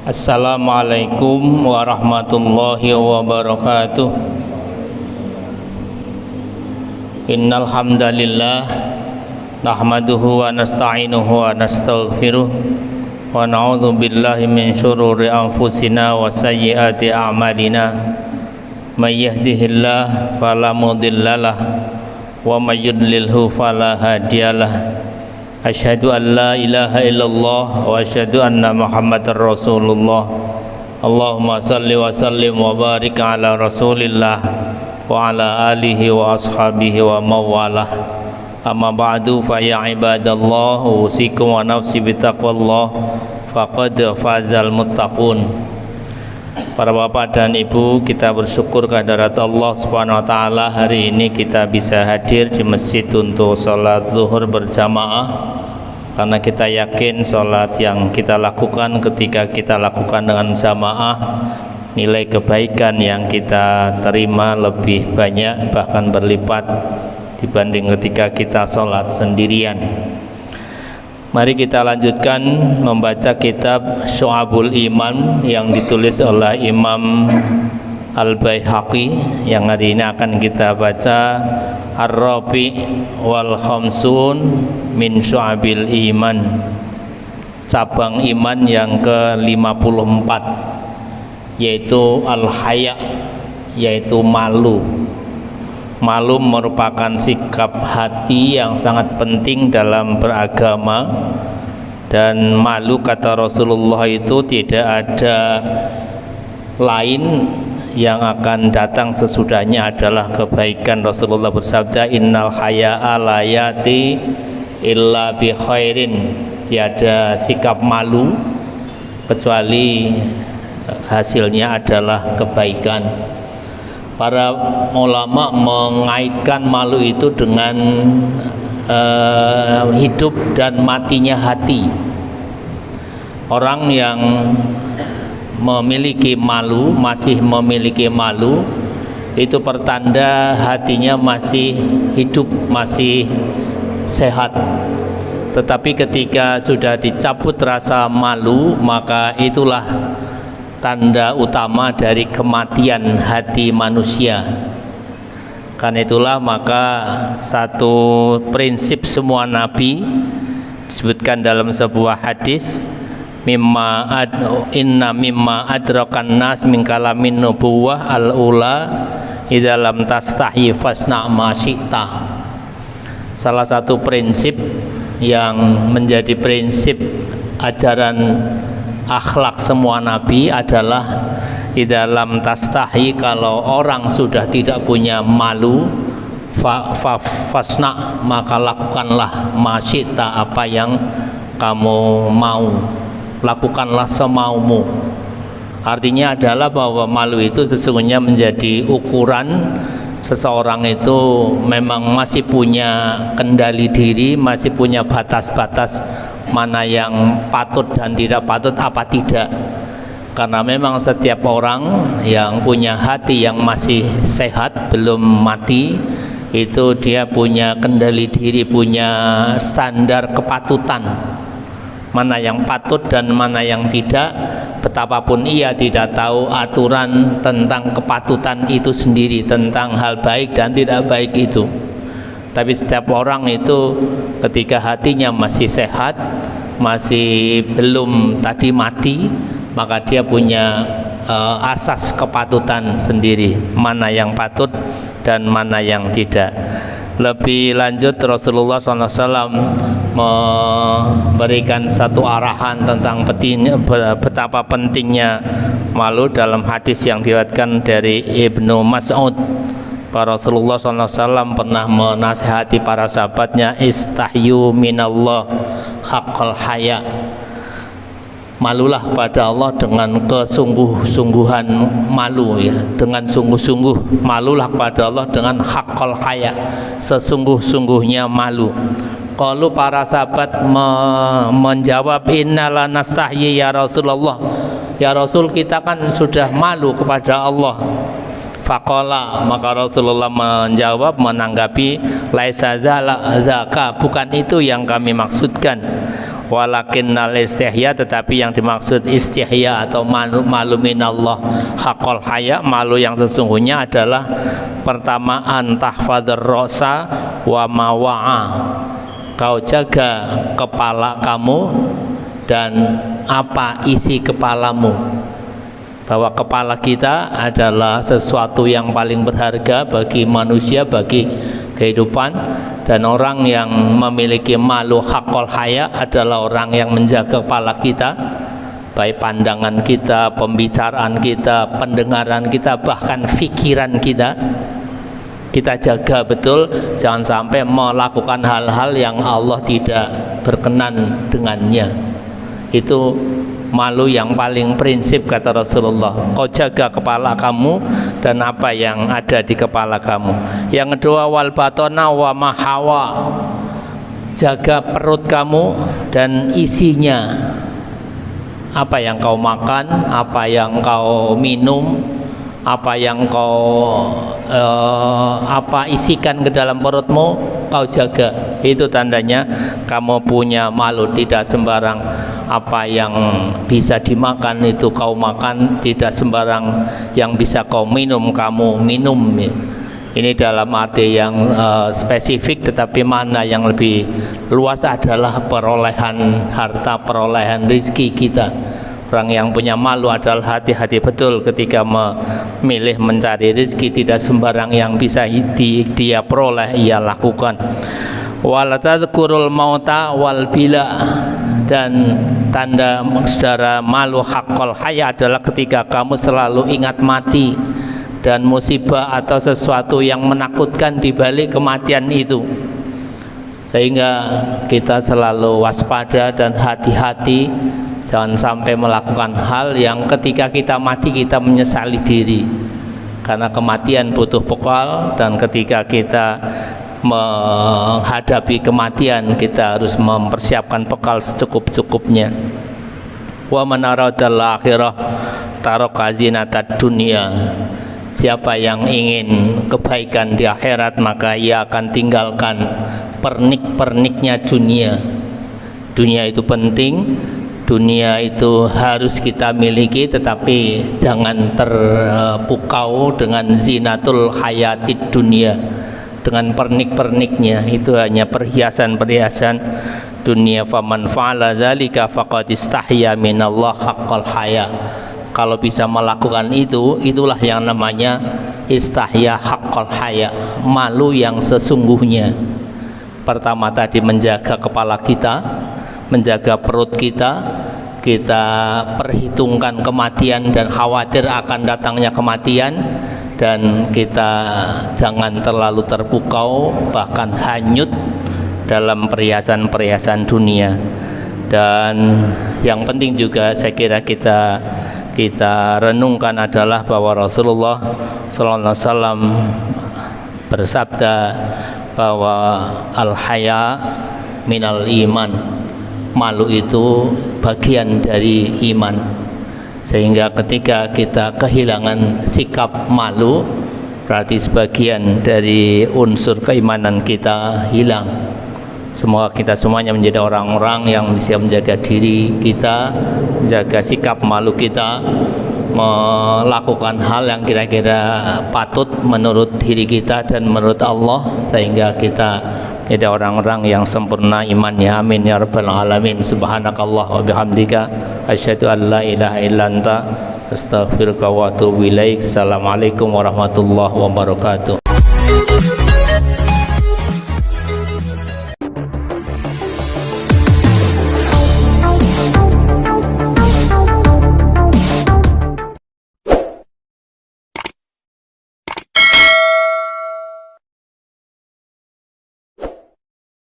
Assalamualaikum warahmatullahi wabarakatuh. Innal hamdalillah nahmaduhu wa nasta'inuhu wa nastaghfiruh wa na'udzu billahi min syururi anfusina wa sayyiati a'malina. May yahdihillahu fala mudhillalah wa may yudlilhu fala hadiyalah. Asyhadu an la ilaha illallah wa asyhadu anna Muhammadar Rasulullah. Allahumma salli wa sallim wa barik ala Rasulillah wa ala alihi wa ashabihi wa mawalah. Amma ba'du fa ya ibadallah, usikum wa nafsi bitaqwallah, faqad fazal muttaqun. Para bapak dan ibu, kita bersyukur kehadirat Allah Subhanahu wa taala, hari ini kita bisa hadir di masjid untuk sholat zuhur berjamaah, karena kita yakin sholat yang kita lakukan ketika kita lakukan dengan jamaah, nilai kebaikan yang kita terima lebih banyak, bahkan berlipat dibanding ketika kita sholat sendirian. Mari kita lanjutkan membaca kitab Syu'abul Iman yang ditulis oleh Imam Al-Baihaqi, yang hari ini akan kita baca Ar-Rabi' wal Khamsun min Syu'abil Iman, cabang iman yang ke-54, yaitu Al-Haya, yaitu malu. Malu merupakan sikap hati yang sangat penting dalam beragama, dan malu, kata Rasulullah, itu tidak ada lain yang akan datang sesudahnya adalah kebaikan. Rasulullah bersabda, innal haya'a la yati illa bi khairin, tiada sikap malu kecuali hasilnya adalah kebaikan. Para ulama mengaitkan malu itu dengan hidup dan matinya hati. Orang yang memiliki malu, masih memiliki malu, itu pertanda hatinya masih hidup, masih sehat. Tetapi ketika sudah dicabut rasa malu, maka itulah tanda utama dari kematian hati manusia. Karena itulah maka satu prinsip semua nabi disebutkan dalam sebuah hadis, inna mimma adrakan nas min kalamin nubuwah al-ula idza lam tastahi fasna ma syi'ta. Salah satu prinsip yang menjadi prinsip ajaran akhlak semua nabi adalah di dalam tastahi, kalau orang sudah tidak punya malu, fasna, maka lakukanlah masyita, apa yang kamu mau, lakukanlah semaumu. Artinya adalah bahwa malu itu sesungguhnya menjadi ukuran seseorang itu memang masih punya kendali diri, masih punya batas-batas mana yang patut dan tidak patut, apa tidak. Karena memang setiap orang yang punya hati yang masih sehat, belum mati, itu dia punya kendali diri, punya standar kepatutan, mana yang patut dan mana yang tidak. Betapapun ia tidak tahu aturan tentang kepatutan itu sendiri, tentang hal baik dan tidak baik itu. Tapi setiap orang itu ketika hatinya masih sehat, masih belum tadi mati, maka dia punya asas kepatutan sendiri, mana yang patut dan mana yang tidak. Lebih lanjut, Rasulullah SAW memberikan satu arahan tentang betapa pentingnya malu dalam hadis yang diriwayatkan dari Ibnu Mas'ud. Rasulullah SAW pernah menasihati para sahabatnya, istahyu minallah haqqal haya, malulah pada Allah dengan kesungguh-sungguhan malu, ya, dengan sungguh-sungguh malulah pada Allah dengan haqqal haya, sesungguh-sungguhnya malu. Kalau para sahabat menjawab, innala nastahyi ya Rasulullah, ya Rasul, kita kan sudah malu kepada Allah. Faqala, maka Rasulullah menjawab, menanggapi, laisa zaka, bukan itu yang kami maksudkan. walakinnal istihya, tetapi yang dimaksud istihya atau malu minallah haqqal haya, malu yang sesungguhnya adalah pertama antahfadzar ra'sa wa mawa'a, kau jaga kepala kamu dan apa isi kepalamu, bahwa kepala kita adalah sesuatu yang paling berharga bagi manusia, bagi kehidupan, dan orang yang memiliki malu haqqal haya adalah orang yang menjaga kepala kita, baik pandangan kita, pembicaraan kita, pendengaran kita, bahkan pikiran kita. Kita jaga betul, jangan sampai melakukan hal-hal yang Allah tidak berkenan dengannya. Itu malu yang paling prinsip, kata Rasulullah. Kau jaga kepala kamu dan apa yang ada di kepala kamu. Yang kedua, wal batona wa mahawa, jaga perut kamu dan isinya, apa yang kau makan, apa yang kau minum, apa yang kau isikan ke dalam perutmu, kau jaga. Itu tandanya kamu punya malu. Tidak sembarang apa yang bisa dimakan itu kau makan, tidak sembarang yang bisa kau minum kamu minum. Ini dalam arti yang spesifik, tetapi mana yang lebih luas adalah perolehan harta, perolehan rezeki kita. Orang yang punya malu adalah hati-hati betul ketika memilih mencari rezeki. Tidak sembarang yang bisa dia peroleh ia lakukan. Wala tadhkurul mauta wal bila, dan tanda saudara malu haqqal haya adalah ketika kamu selalu ingat mati dan musibah atau sesuatu yang menakutkan di balik kematian itu, sehingga kita selalu waspada dan hati-hati. Jangan sampai melakukan hal yang ketika kita mati kita menyesali diri, karena kematian butuh bekal, dan ketika kita menghadapi kematian kita harus mempersiapkan bekal secukup-cukupnya. Wa man aradal akhirah taraka zinatad dunya, siapa yang ingin kebaikan di akhirat maka ia akan tinggalkan pernik-perniknya dunia. Dunia itu penting, dunia itu harus kita miliki, tetapi jangan terpukau dengan zinatul hayatid dunia, dengan pernik-perniknya. Itu hanya perhiasan-perhiasan dunia. Faman fa'ala dzalika faqad istahya minallah haqqal haya. Kalau bisa melakukan itu, itulah yang namanya istahya haqqal haya, malu yang sesungguhnya. Pertama tadi menjaga kepala kita, menjaga perut kita, kita perhitungkan kematian dan khawatir akan datangnya kematian, dan kita jangan terlalu terpukau bahkan hanyut dalam perhiasan-perhiasan dunia. Dan yang penting juga saya kira kita renungkan adalah bahwa Rasulullah SAW bersabda bahwa al-haya minal iman, malu itu bagian dari iman. Sehingga ketika kita kehilangan sikap malu, berarti sebagian dari unsur keimanan kita hilang. Semoga kita semuanya menjadi orang-orang yang bisa menjaga diri kita, menjaga sikap malu kita, melakukan hal yang kira-kira patut menurut diri kita dan menurut Allah, sehingga kita jadi orang-orang yang sempurna imannya. Amin ya rabbal alamin. Subhanakallah wa bihamdika asyhadu an la ilaha illa anta astaghfiruka wa atubu ilaik. Assalamualaikum warahmatullahi wabarakatuh.